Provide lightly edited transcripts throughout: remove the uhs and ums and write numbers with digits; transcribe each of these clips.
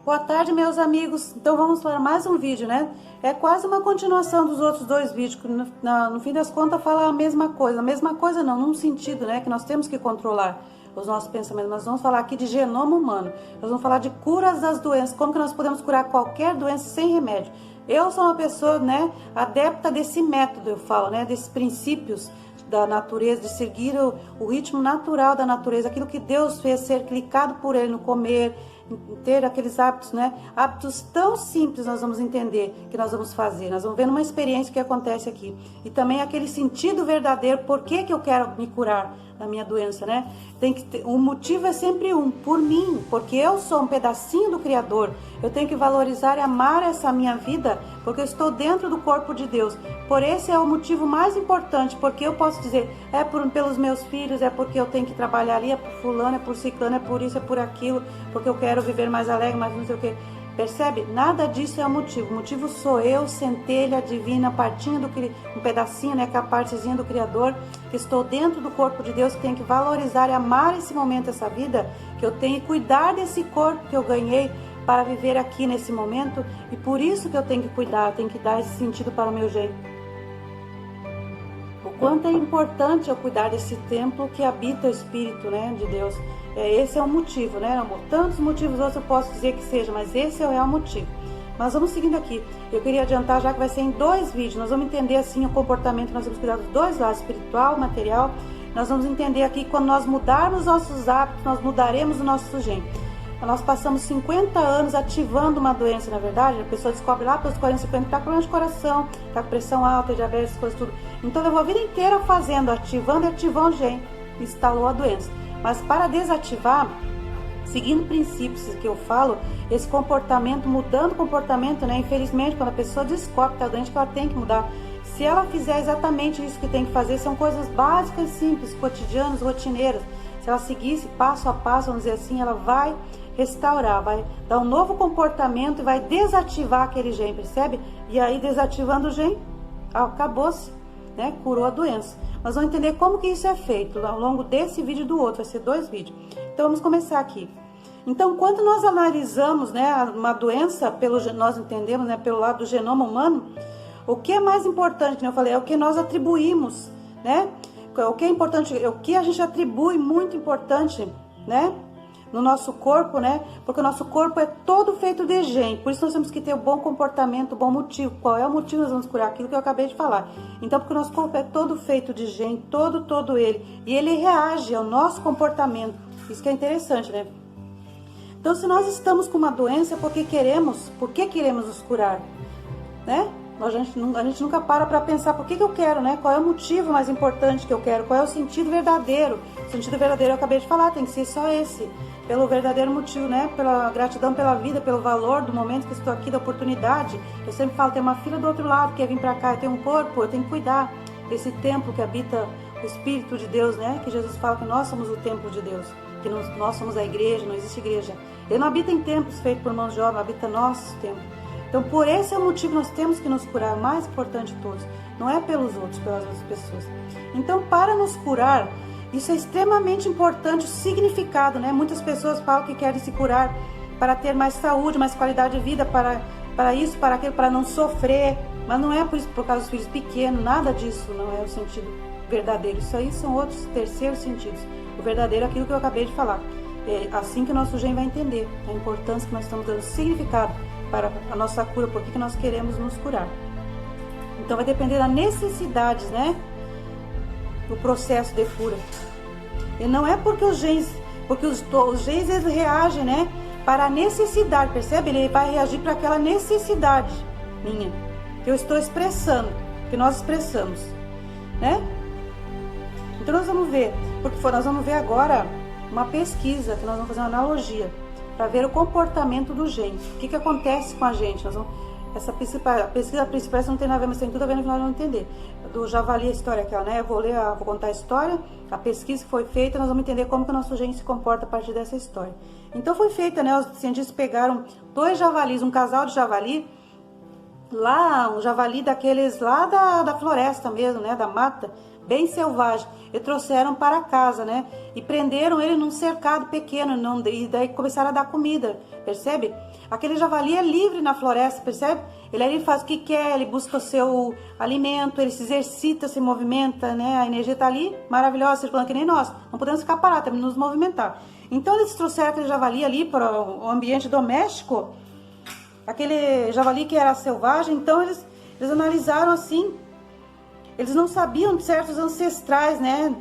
Boa tarde, meus amigos. Então vamos para mais um vídeo, né? É quase uma continuação dos outros dois vídeos, que no fim das contas fala a mesma coisa. A mesma coisa não, num sentido, né? Que nós temos que controlar os nossos pensamentos. Nós vamos falar aqui de genoma humano. Nós vamos falar de curas das doenças. Como que nós podemos curar qualquer doença sem remédio. Eu sou uma pessoa, né, adepta desse método, eu falo, né? Desses princípios da natureza, de seguir o ritmo natural da natureza, aquilo que Deus fez, ser clicado por Ele no comer, ter aqueles hábitos, né? Hábitos tão simples nós vamos entender que nós vamos fazer. Nós vamos ver numa experiência que acontece aqui. E também aquele sentido verdadeiro, por que que eu quero me curar da minha doença, né? Tem que ter, o motivo é sempre por mim, porque eu sou um pedacinho do Criador. Eu tenho que valorizar e amar essa minha vida, porque eu estou dentro do corpo de Deus. Por esse é o motivo mais importante, porque eu posso dizer, pelos meus filhos, é porque eu tenho que trabalhar ali, é por fulano, é por ciclano, é por isso, é por aquilo, porque eu quero viver mais alegre, mais não sei o que. Percebe? Nada disso é o motivo. O motivo sou eu, centelha divina, partinha um pedacinho, né, que é a partezinha do Criador, que estou dentro do corpo de Deus, que tem que valorizar e amar esse momento, essa vida, que eu tenho que cuidar desse corpo que eu ganhei para viver aqui nesse momento, e por isso que eu tenho que cuidar, eu tenho que dar esse sentido para o meu jeito. O quanto é importante eu cuidar desse templo que habita o Espírito, né, de Deus. Esse é o motivo, né, amor? Tantos motivos outros eu posso dizer que seja, mas esse é o real motivo. Mas vamos seguindo aqui. Eu queria adiantar já que vai ser em dois vídeos. Nós vamos entender assim o comportamento, nós vamos cuidar dos dois lados, espiritual, material. Nós vamos entender aqui que quando nós mudarmos nossos hábitos, nós mudaremos o nosso gene. Nós passamos 50 anos ativando uma doença, na verdade. A pessoa descobre lá pelos 40, 50, está com problema de coração, está com pressão alta, diabetes, coisas tudo. Então levou a vida inteira fazendo, ativando e ativando o gene. Instalou a doença. Mas para desativar, seguindo princípios que eu falo, esse comportamento, mudando o comportamento, né? Infelizmente, quando a pessoa descobre que está doente, que ela tem que mudar. Se ela fizer exatamente isso que tem que fazer, são coisas básicas, simples, cotidianas, rotineiras. Se ela seguisse passo a passo, vamos dizer assim, ela vai restaurar, vai dar um novo comportamento e vai desativar aquele gene, percebe? E aí, desativando o gene, acabou-se, né? Curou a doença. Nós vamos entender como que isso é feito ao longo desse vídeo e do outro, vai ser dois vídeos. Então, vamos começar aqui. Então, quando nós analisamos, né, uma doença, nós entendemos, né, pelo lado do genoma humano, o que é mais importante, como eu falei, é o que nós atribuímos, né? O que é importante, o que a gente atribui muito importante, né, no nosso corpo, né? Porque o nosso corpo é todo feito de gene. Por isso nós temos que ter um bom comportamento, um bom motivo. Qual é o motivo? Nós vamos curar aquilo que eu acabei de falar. Então, porque o nosso corpo é todo feito de gene, todo ele. E ele reage ao nosso comportamento. Isso que é interessante, né? Então, se nós estamos com uma doença, por que queremos nos curar, né? A gente nunca para pensar por que eu quero, né? Qual é o motivo mais importante que eu quero? Qual é o sentido verdadeiro? O sentido verdadeiro eu acabei de falar, tem que ser só esse. Pelo verdadeiro motivo, né? Pela gratidão pela vida, pelo valor do momento que estou aqui, da oportunidade. Eu sempre falo, tem uma filha do outro lado que quer vir pra cá, eu tenho um corpo, eu tenho que cuidar desse templo que habita o Espírito de Deus, né? Que Jesus fala que nós somos o templo de Deus, que nós somos a igreja, não existe igreja. Ele não habita em templos feitos por mãos de homem, habita nosso templo. Então, por esse é o motivo que nós temos que nos curar, o mais importante de todos. Não é pelos outros, pelas outras pessoas. Então, para nos curar, isso é extremamente importante, o significado, né? Muitas pessoas falam que querem se curar para ter mais saúde, mais qualidade de vida, para isso, para aquilo, para não sofrer. Mas não é por causa dos filhos pequenos, nada disso não é o sentido verdadeiro. Isso aí são outros terceiros sentidos. O verdadeiro é aquilo que eu acabei de falar. É assim que o nosso gene vai entender a importância que nós estamos dando significado para a nossa cura, por que nós queremos nos curar. Então vai depender das necessidades, né? Do processo de cura. E não é porque os genes eles reagem, né? Para a necessidade, percebe? Ele vai reagir para aquela necessidade minha, que eu estou expressando, que nós expressamos, né? Então nós vamos ver, nós vamos ver agora uma pesquisa, que nós vamos fazer uma analogia, para ver o comportamento do gene. O que acontece com a gente? Essa pesquisa principal não tem nada a ver, mas tem tudo a ver no final, não entender. Do javali, a história aquela, né? Eu vou contar a história, a pesquisa que foi feita, nós vamos entender como que o nosso gene se comporta a partir dessa história. Então foi feita, né? Os cientistas pegaram 2 javalis, um casal de javali, um javali daqueles lá da floresta mesmo, né? Da mata, bem selvagem, e trouxeram para casa, né? E prenderam ele num cercado pequeno, e daí começaram a dar comida, percebe? Aquele javali é livre na floresta, percebe? Ele faz o que quer, ele busca o seu alimento, ele se exercita, se movimenta, né? A energia está ali, maravilhosa, circulando que nem nós. Não podemos ficar parados, temos que nos movimentar. Então eles trouxeram aquele javali ali para o ambiente doméstico, aquele javali que era selvagem. Então eles analisaram assim, eles não sabiam de certos ancestrais, né?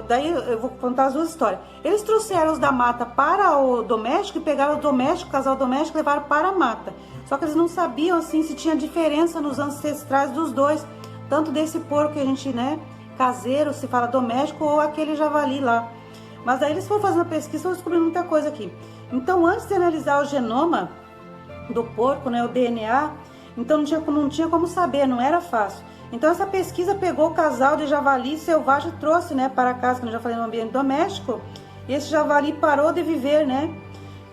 Daí eu vou contar as duas histórias. Eles trouxeram os da mata para o doméstico e pegaram o casal doméstico e levaram para a mata. Só que eles não sabiam assim se tinha diferença nos ancestrais dos dois, tanto desse porco que a gente, né, caseiro, se fala doméstico, ou aquele javali lá. Mas aí eles foram fazendo pesquisa e foram descobrindo muita coisa aqui. Então, antes de analisar o genoma do porco, né, o DNA, então não tinha como saber, não era fácil. Então essa pesquisa pegou o casal de javali selvagem e trouxe, né, para casa, que eu já falei, no ambiente doméstico. E esse javali parou de viver, né,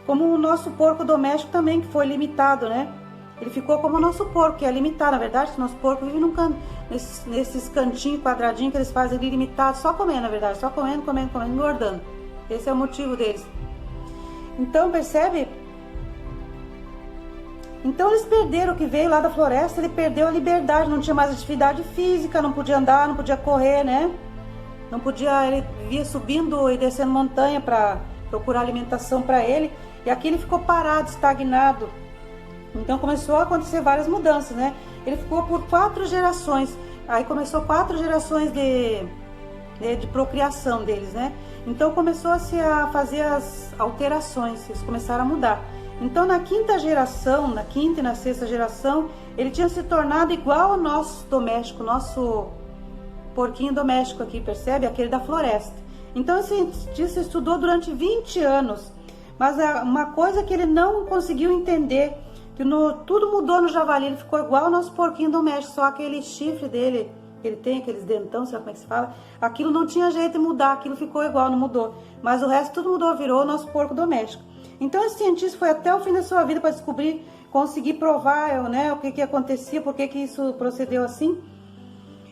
como o nosso porco doméstico também, que foi limitado, né. Ele ficou como o nosso porco, que é limitado. Na verdade, o nosso porco vive nesses cantinhos, quadradinhos que eles fazem ali, limitado, só comendo, na verdade, só comendo, engordando. Esse é o motivo deles. Então, percebe? Então eles perderam o que veio lá da floresta, ele perdeu a liberdade, não tinha mais atividade física, não podia andar, não podia correr, né? Não podia, ele via subindo e descendo montanha para procurar alimentação para ele, e aqui ele ficou parado, estagnado. Então começou a acontecer várias mudanças, né? Ele ficou por 4 gerações, aí começou 4 gerações de procriação deles, né? Então começou a fazer as alterações, eles começaram a mudar. Então na quinta e na sexta geração, ele tinha se tornado igual ao nosso doméstico, nosso porquinho doméstico aqui, percebe? Aquele da floresta. Então esse cientista estudou durante 20 anos, mas uma coisa que ele não conseguiu entender, que tudo mudou no javali, ele ficou igual ao nosso porquinho doméstico, só aquele chifre dele, que ele tem, aqueles dentão, sei lá como é que se fala, aquilo não tinha jeito de mudar, aquilo ficou igual, não mudou. Mas o resto tudo mudou, virou o nosso porco doméstico. Então esse cientista foi até o fim da sua vida para descobrir, conseguir provar, né, o que acontecia, por que isso procedeu assim.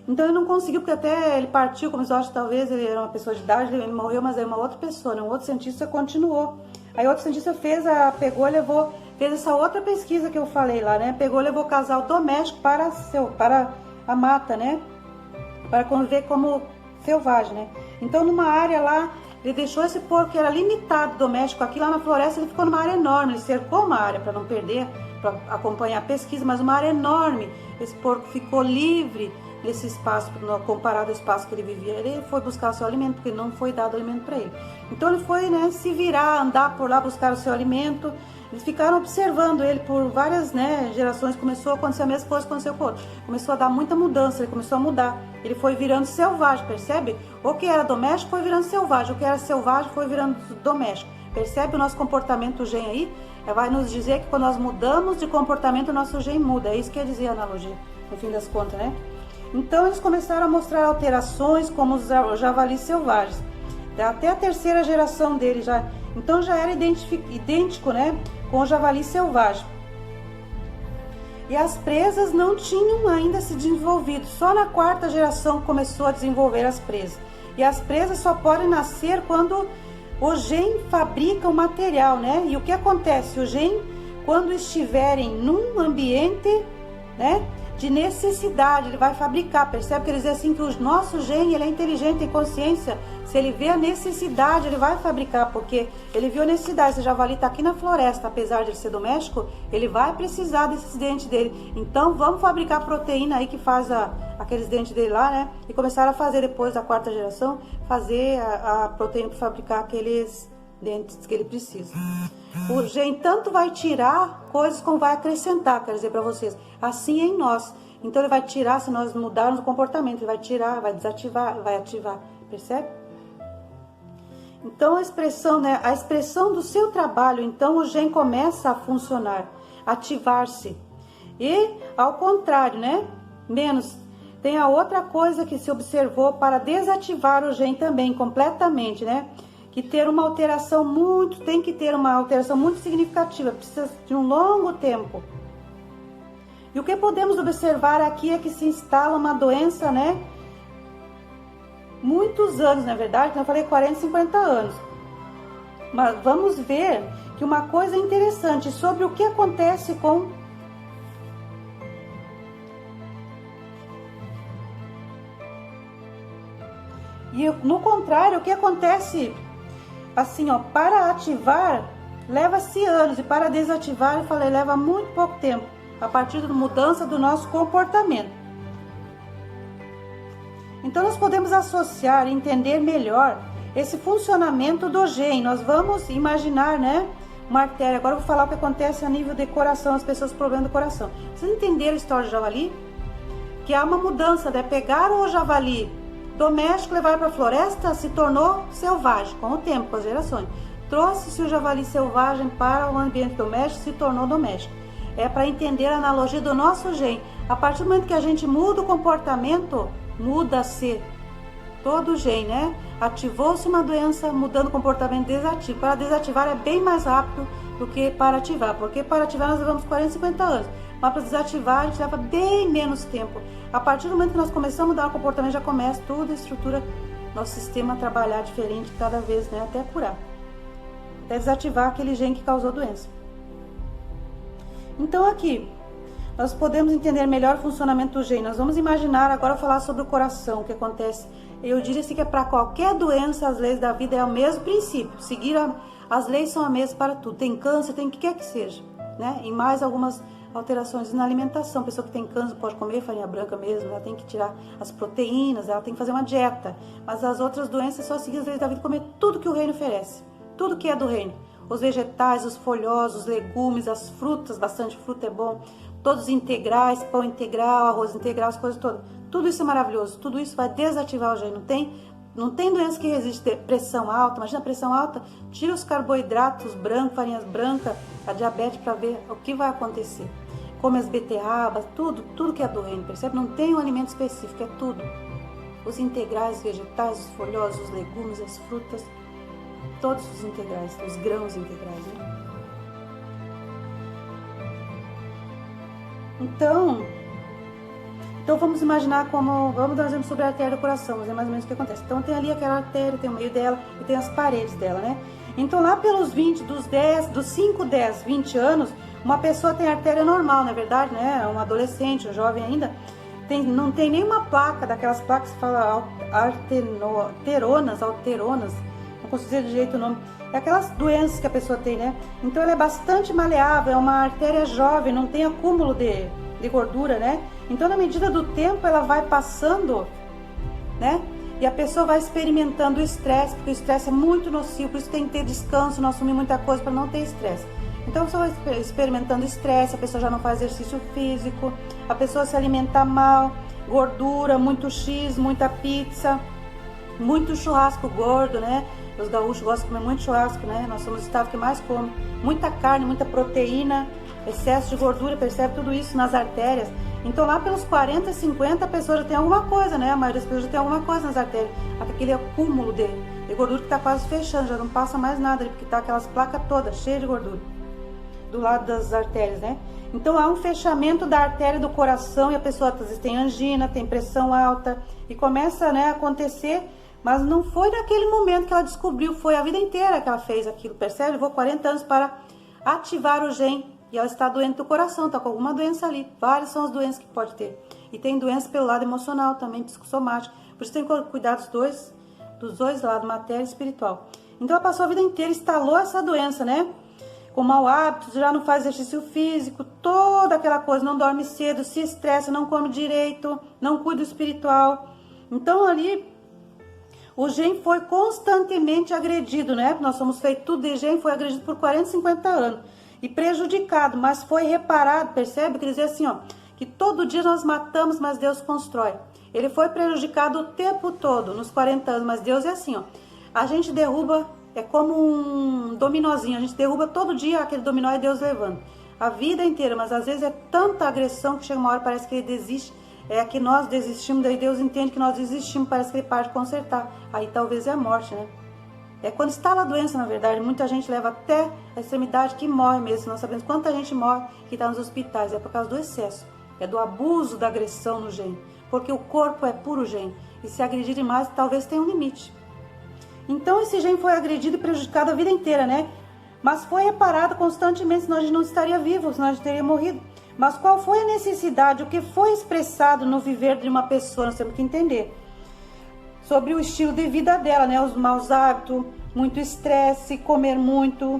Então ele não conseguiu, porque até ele partiu, como eu acho, talvez ele era uma pessoa de idade, ele morreu, mas aí uma outra pessoa, né, um outro cientista continuou. Aí outro cientista fez essa outra pesquisa que eu falei lá, né, levou o casal doméstico para a mata, né, para conviver como selvagem, né. Então numa área lá, ele deixou esse porco que era limitado doméstico, aqui lá na floresta ele ficou numa área enorme, ele cercou uma área para não perder, para acompanhar a pesquisa, mas uma área enorme. Esse porco ficou livre nesse espaço, comparado ao espaço que ele vivia. Ele foi buscar o seu alimento, porque não foi dado alimento para ele. Então ele foi, né, se virar, andar por lá, buscar o seu alimento. Eles ficaram observando ele por várias, né, gerações. Começou a acontecer a mesma coisa que aconteceu com o outro. Começou a dar muita mudança, ele começou a mudar. Ele foi virando selvagem, percebe? O que era doméstico foi virando selvagem, o que era selvagem foi virando doméstico. Percebe o nosso comportamento, o gen aí? Vai nos dizer que quando nós mudamos de comportamento, o nosso gen muda. É isso que quer dizer a analogia, no fim das contas, né? Então eles começaram a mostrar alterações como os javalis selvagens. Até a terceira geração dele já. Então já era idêntico, né, com o javali selvagem. E as presas não tinham ainda se desenvolvido. Só na quarta geração começou a desenvolver as presas. E as presas só podem nascer quando o gen fabrica o material, né? E o que acontece? O gen, quando estiverem num ambiente, né, de necessidade, ele vai fabricar. Percebe que eles dizem assim que o nosso gen, ele é inteligente, tem consciência. Se ele vê a necessidade, ele vai fabricar, porque ele viu a necessidade. Esse javali está aqui na floresta, apesar de ele ser doméstico, ele vai precisar desses dentes dele. Então vamos fabricar proteína aí que faz aqueles dentes dele lá, né? E começaram a fazer depois da quarta geração, fazer a proteína para fabricar aqueles dentes que ele precisa. O gen tanto vai tirar coisas como vai acrescentar, quero dizer para vocês. Assim é em nós. Então ele vai tirar, se nós mudarmos o comportamento, ele vai tirar, vai desativar, vai ativar. Percebe? Então a expressão, né, a expressão do seu trabalho, então o gen começa a funcionar, ativar-se. E ao contrário, né, menos, tem a outra coisa que se observou para desativar o gen também completamente, né, que ter uma alteração tem que ter uma alteração muito significativa, precisa de um longo tempo. E o que podemos observar aqui é que se instala uma doença, né, muitos anos, na verdade, que eu falei 40, 50 anos. Mas vamos ver que uma coisa interessante sobre o que acontece com e no contrário, o que acontece assim, ó, para ativar leva-se anos e para desativar, eu falei, leva muito pouco tempo, a partir da mudança do nosso comportamento. Então nós podemos associar e entender melhor esse funcionamento do gen. Nós vamos imaginar, né, uma artéria. Agora eu vou falar o que acontece a nível de coração, as pessoas com problema do coração. Vocês entenderam a história do javali? Que há uma mudança, né? Pegar o javali doméstico, levar para a floresta, se tornou selvagem, com o tempo, com as gerações. Trouxe-se o javali selvagem para o ambiente doméstico, se tornou doméstico. É para entender a analogia do nosso gen. A partir do momento que a gente muda o comportamento, muda-se todo o gen, né? Ativou-se uma doença, mudando o comportamento desativo. Para desativar é bem mais rápido do que para ativar, porque para ativar nós levamos 40, 50 anos, mas para desativar a gente leva bem menos tempo. A partir do momento que nós começamos a mudar o comportamento, já começa toda a estrutura, nosso sistema a trabalhar diferente cada vez, né? Até curar, até desativar aquele gen que causou a doença. Então aqui nós podemos entender melhor o funcionamento do gen. Nós vamos imaginar agora falar sobre o coração, o que acontece. Eu diria assim que é para qualquer doença, as leis da vida é o mesmo princípio. As leis são as mesmas para tudo. Tem câncer, tem o que quer que seja, né? E mais algumas alterações na alimentação. A pessoa que tem câncer pode comer farinha branca mesmo, ela tem que tirar as proteínas, ela tem que fazer uma dieta. Mas as outras doenças é só seguir as leis da vida, comer tudo que o reino oferece, tudo que é do reino. Os vegetais, os folhosos, os legumes, as frutas, bastante fruta é bom. Todos integrais, pão integral, arroz integral, as coisas todas. Tudo isso é maravilhoso, tudo isso vai desativar o gen. Não tem doença que resiste. Pressão alta, imagina a pressão alta, tira os carboidratos brancos, farinhas brancas, a diabetes, para ver o que vai acontecer. Come as beterrabas, tudo que é do reino, percebe? Não tem um alimento específico, é tudo. Os integrais, os vegetais, os folhosos, os legumes, as frutas, todos os integrais, os grãos integrais, né? Então vamos imaginar vamos dar um exemplo sobre a artéria do coração, vamos ver mais ou menos o que acontece. Então tem ali aquela artéria, tem o meio dela e tem as paredes dela, né? Então lá pelos 20, dos 5, 10, 20 anos, uma pessoa tem artéria normal, não é verdade, né? Um adolescente, um jovem ainda, não tem nenhuma placa, daquelas placas que fala alteronas, não consigo dizer de jeito o nome. É aquelas doenças que a pessoa tem, né? Então ela é bastante maleável, é uma artéria jovem, não tem acúmulo de gordura, né? Então na medida do tempo ela vai passando, né? E a pessoa vai experimentando o estresse, porque o estresse é muito nocivo, por isso tem que ter descanso, não assumir muita coisa para não ter estresse. Então a pessoa vai experimentando estresse, a pessoa já não faz exercício físico, a pessoa se alimenta mal, gordura, muito X, muita pizza, muito churrasco gordo, né? Os gaúchos gostam de comer muito churrasco, né? Nós somos o estado que mais come. Muita carne, muita proteína, excesso de gordura, percebe tudo isso nas artérias. Então lá pelos 40, 50 a pessoa já tem alguma coisa, né? A maioria das pessoas já tem alguma coisa nas artérias. Aquele acúmulo de gordura que está quase fechando, já não passa mais nada, porque tá aquelas placas todas cheias de gordura do lado das artérias, né? Então há um fechamento da artéria do coração e a pessoa às vezes tem angina, tem pressão alta e começa, né, a acontecer. Mas não foi naquele momento que ela descobriu, foi a vida inteira que ela fez aquilo, percebe? Levou 40 anos para ativar o gen e ela está doente do coração, está com alguma doença ali. Várias são as doenças que pode ter. E tem doença pelo lado emocional também, psicossomática. Por isso tem que cuidar dos dois lados, matéria e espiritual. Então ela passou a vida inteira, instalou essa doença, né? Com mau hábito, já não faz exercício físico, toda aquela coisa, não dorme cedo, se estressa, não come direito, não cuida do espiritual. Então ali o gen foi constantemente agredido, né? Nós somos feitos tudo de gen, foi agredido por 40, 50 anos. E prejudicado, mas foi reparado, percebe? Quer dizer assim, ó, que todo dia nós matamos, mas Deus constrói. Ele foi prejudicado o tempo todo, nos 40 anos, mas Deus é assim, ó. A gente derruba, é como um dominozinho, a gente derruba todo dia aquele dominó e Deus levando. A vida inteira, mas às vezes é tanta agressão que chega uma hora parece que ele desiste. É que nós desistimos, daí Deus entende que nós desistimos, parece que ele para de consertar. Aí talvez é a morte, né? É quando está a doença, na verdade, muita gente leva até a extremidade que morre mesmo. Nós sabemos quanta gente morre que está nos hospitais, é por causa do excesso, é do abuso da agressão no gen, porque o corpo é puro gen. E se agredir demais, talvez tenha um limite. Então esse gene foi agredido e prejudicado a vida inteira, né? Mas foi reparado constantemente, senão a gente não estaria vivo, senão a gente teria morrido. Mas qual foi a necessidade, o que foi expressado no viver de uma pessoa, nós temos que entender. Sobre o estilo de vida dela, né? Os maus hábitos, muito estresse, comer muito,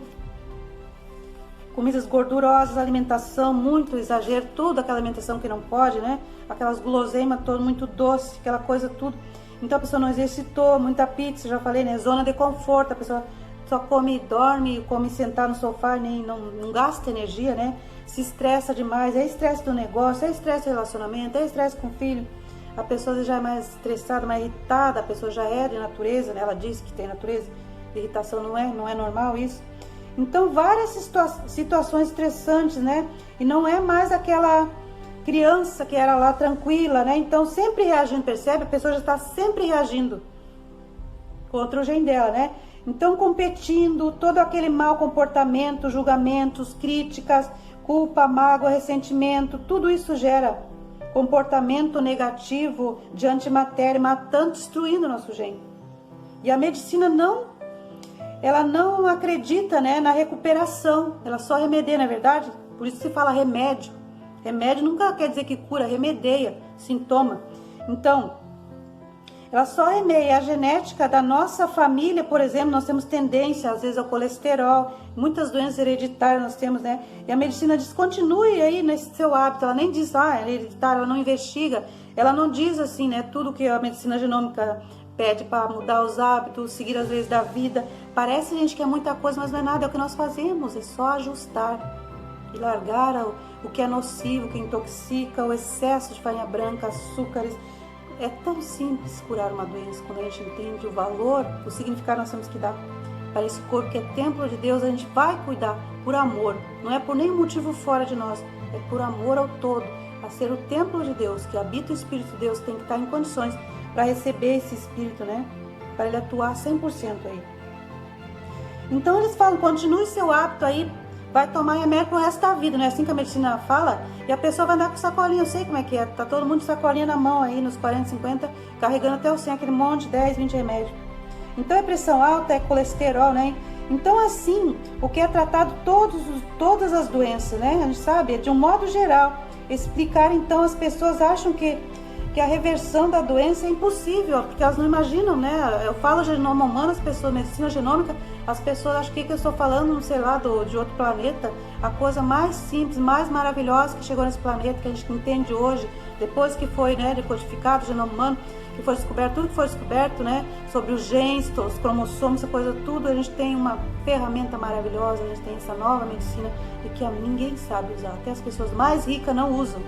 comidas gordurosas, alimentação, muito exagero, tudo aquela alimentação que não pode, né? Aquelas guloseimas, todo muito doce, aquela coisa tudo. Então a pessoa não exercitou, muita pizza, já falei, né? Zona de conforto, a pessoa só come e dorme, come sentar no sofá, nem não gasta energia, né? Se estressa demais, é estresse do negócio, é estresse do relacionamento, é estresse com o filho. A pessoa já é mais estressada, mais irritada, a pessoa já é de natureza, né? Ela diz que tem natureza, irritação não é normal isso. Então várias situações estressantes, né? E não é mais aquela criança que era lá tranquila, né? Então sempre reagindo, percebe? A pessoa já está sempre reagindo contra o gene dela, né? Então competindo, todo aquele mau comportamento, julgamentos, críticas, culpa, mágoa, ressentimento, tudo isso gera comportamento negativo de antimatéria, matando, destruindo o nosso gene. E a medicina ela não acredita, né, na recuperação, ela só remedia, não é verdade? Por isso se fala remédio. Remédio nunca quer dizer que cura, remedeia sintoma. Então, ela só remeia a genética da nossa família, por exemplo, nós temos tendência, às vezes, ao colesterol, muitas doenças hereditárias nós temos, né? E a medicina diz, continue aí nesse seu hábito, ela nem diz, é hereditário, ela não investiga, ela não diz assim, né, tudo que a medicina genômica pede para mudar os hábitos, seguir as leis da vida. Parece, gente, que é muita coisa, mas não é nada, é o que nós fazemos, é só ajustar e largar o que é nocivo, o que intoxica, o excesso de farinha branca, açúcares. É tão simples curar uma doença quando a gente entende o valor, o significado nós temos que dar para esse corpo que é templo de Deus. A gente vai cuidar por amor, não é por nenhum motivo fora de nós, é por amor ao todo, a ser o templo de Deus, que habita o Espírito de Deus, tem que estar em condições para receber esse Espírito, né? Para ele atuar 100% aí. Então eles falam, continue seu hábito aí, vai tomar remédio pro resto da vida, não é assim que a medicina fala? E a pessoa vai andar com sacolinha, eu sei como é que é, tá todo mundo de sacolinha na mão aí, nos 40, 50, carregando até o 100, aquele monte, 10, 20 remédios. Então é pressão alta, é colesterol, né? Então assim, o que é tratado todas as doenças, né? A gente sabe, é de um modo geral, explicar então, as pessoas acham que a reversão da doença é impossível, porque elas não imaginam, né? Eu falo genoma humano, as pessoas, medicina genômica, as pessoas acham que eu estou falando, sei lá, de outro planeta, a coisa mais simples, mais maravilhosa que chegou nesse planeta, que a gente entende hoje, depois que foi, né, decodificado o genoma humano, que foi descoberto, tudo que foi descoberto, né, sobre os genes, os cromossomos, essa coisa, tudo, a gente tem uma ferramenta maravilhosa, a gente tem essa nova medicina, e que ninguém sabe usar, até as pessoas mais ricas não usam.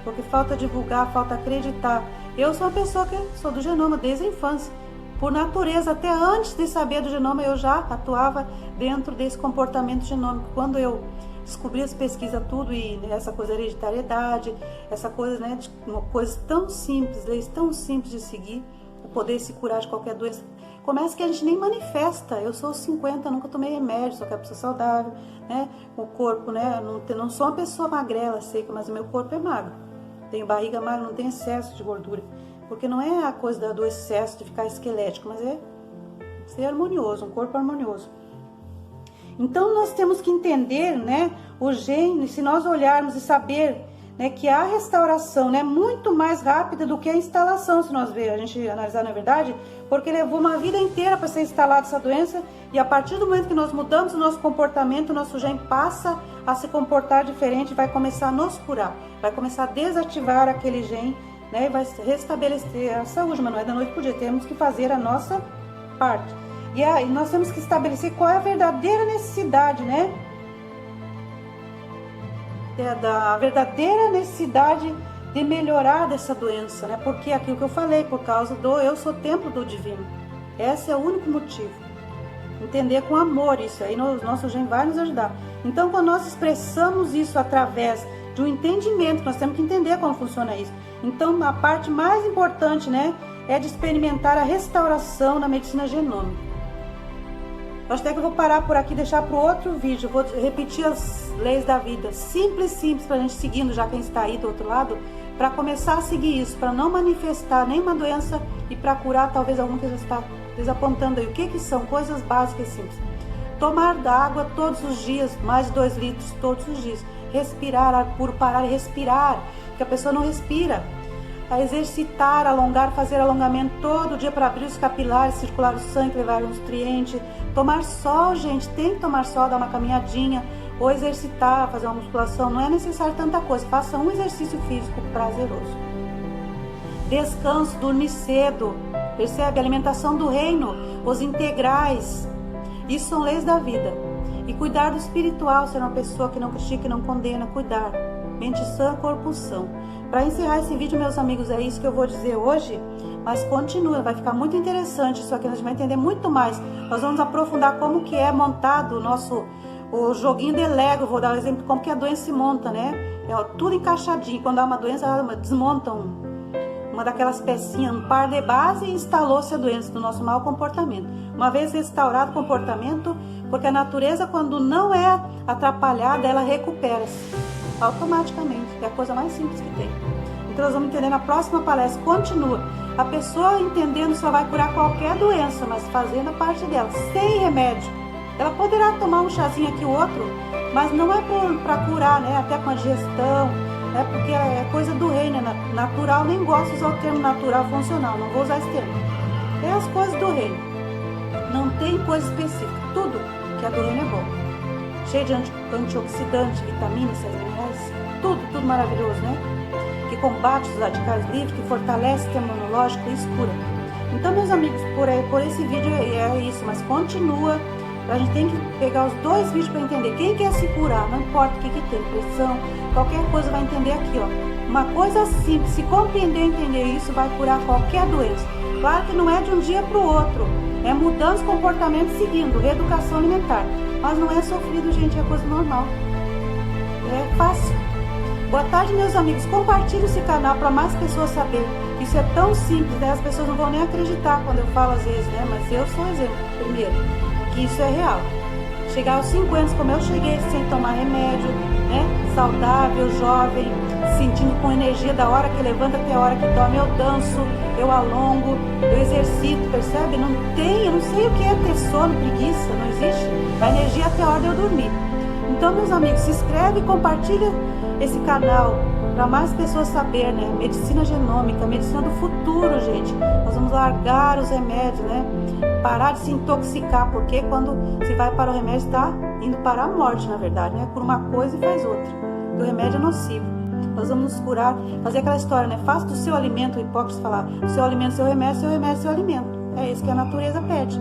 Porque falta divulgar, falta acreditar. Eu sou uma pessoa que sou do genoma desde a infância. Por natureza, até antes de saber do genoma, eu já atuava dentro desse comportamento genômico. Quando eu descobri as pesquisas, tudo, e essa coisa de hereditariedade, essa coisa, né, de uma coisa tão simples, leis tão simples de seguir, poder se curar de qualquer doença. Começa que a gente nem manifesta. Eu sou 50, nunca tomei remédio, sou uma pessoa saudável, né? O corpo, né? Não sou uma pessoa magrela, seca, mas o meu corpo é magro. Tenho barriga magra, não tem excesso de gordura. Porque não é a coisa do excesso de ficar esquelético, mas é ser harmonioso, um corpo harmonioso. Então nós temos que entender, né, o gene, se nós olharmos e saber, né, que a restauração, né, é muito mais rápida do que a instalação, se nós ver, a gente analisar na verdade, porque levou uma vida inteira para ser instalada essa doença, e a partir do momento que nós mudamos o nosso comportamento, o nosso gene passa a se comportar diferente, vai começar a nos curar, vai começar a desativar aquele gene, né, e vai restabelecer a saúde, mas não é da noite para o dia, temos que fazer a nossa parte. E aí nós temos que estabelecer qual é a verdadeira necessidade, né, da verdadeira necessidade de melhorar dessa doença, né? Porque aquilo que eu falei, por causa do eu sou templo do divino. Esse é o único motivo. Entender com amor isso aí, nosso gene vai nos ajudar. Então, quando nós expressamos isso através de um entendimento, nós temos que entender como funciona isso. Então, a parte mais importante, né, é de experimentar a restauração na medicina genômica. Acho até que eu vou parar por aqui e deixar para o outro vídeo. Eu vou repetir as leis da vida. Simples, para a gente seguindo, já quem está aí do outro lado, para começar a seguir isso, para não manifestar nenhuma doença e para curar talvez algum que já está desapontando aí. O que são? Coisas básicas e simples. Tomar água todos os dias, mais de 2 litros todos os dias. Respirar ar puro, parar e respirar, porque a pessoa não respira. A exercitar, alongar, fazer alongamento todo dia para abrir os capilares, circular o sangue, levar os nutrientes. Tomar sol, gente, tem que tomar sol, dar uma caminhadinha, ou exercitar, fazer uma musculação. Não é necessário tanta coisa, faça um exercício físico prazeroso. Descanso, dormir cedo, percebe? Alimentação do reino, os integrais, isso são leis da vida. E cuidar do espiritual, ser uma pessoa que não critica e não condena, cuidar. Mente sã, corpo são. Para encerrar esse vídeo, meus amigos, é isso que eu vou dizer hoje, mas continua, vai ficar muito interessante isso aqui, a gente vai entender muito mais. Nós vamos aprofundar como que é montado o joguinho de Lego. Vou dar um exemplo de como que a doença se monta, né? Tudo encaixadinho, quando há uma doença, desmontam uma daquelas pecinhas, um par de base, e instalou-se a doença do nosso mau comportamento. Uma vez restaurado o comportamento, porque a natureza, quando não é atrapalhada, ela recupera-se automaticamente. É a coisa mais simples que tem. Então nós vamos entender na próxima palestra. Continua. A pessoa entendendo só vai curar qualquer doença, mas fazendo a parte dela, sem remédio. Ela poderá tomar um chazinho aqui ou outro, mas não é para curar, né? Até com a digestão, porque é coisa do reino, é natural. Nem gosto de usar o termo natural funcional, não vou usar esse termo. É as coisas do reino. Não tem coisa específica. Tudo que é do reino é bom. Cheio de antioxidantes, vitaminas, minerais, tudo maravilhoso, né? Que combate os radicais livres, que fortalece o sistema imunológico e escura. Então, meus amigos, por esse vídeo é isso, mas continua. A gente tem que pegar os 2 vídeos para entender. Quem quer se curar, não importa o que tem, pressão, qualquer coisa, vai entender aqui, ó. Uma coisa simples, se compreender e entender isso, vai curar qualquer doença. Claro que não é de um dia para o outro, é mudando os comportamentos seguindo, reeducação alimentar. Mas não é sofrido, gente, é coisa normal. É fácil. Boa tarde, meus amigos. Compartilhe esse canal para mais pessoas saberem. Isso é tão simples, né? As pessoas não vão nem acreditar quando eu falo às vezes, né? Mas eu sou exemplo, primeiro, que isso é real. Chegar aos 5 anos, como eu cheguei, sem tomar remédio, né? Saudável, jovem, sentindo com energia da hora que levanta até a hora que dorme. Eu danço, eu alongo, eu exercito, percebe? Eu não sei o que é ter sono, preguiça, não existe. A energia até a hora de eu dormir. Então, meus amigos, se inscreve e compartilha esse canal para mais pessoas saberem, né? Medicina genômica, medicina do futuro, gente. Nós vamos largar os remédios, né? Parar de se intoxicar, porque quando se vai para o remédio, está indo para a morte, na verdade, né? Por uma coisa e faz outra. O remédio é nocivo. Nós vamos nos curar, fazer aquela história, né? Faça do seu alimento, o Hipócrates falar, o seu alimento, seu remédio, seu remédio, seu alimento. É isso que a natureza pede.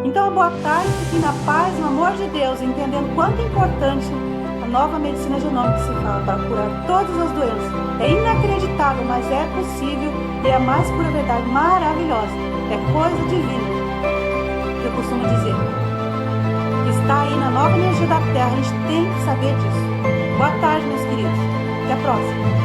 Então, boa tarde, fiquem na paz, no amor de Deus, entendendo quanto é importante a nova medicina genômica que se fala para curar todas as doenças. É inacreditável, mas é possível e é a mais pura verdade, maravilhosa. É coisa divina, que eu costumo dizer. Que está aí na nova energia da Terra, a gente tem que saber disso. Boa tarde, meus queridos. Até a próxima.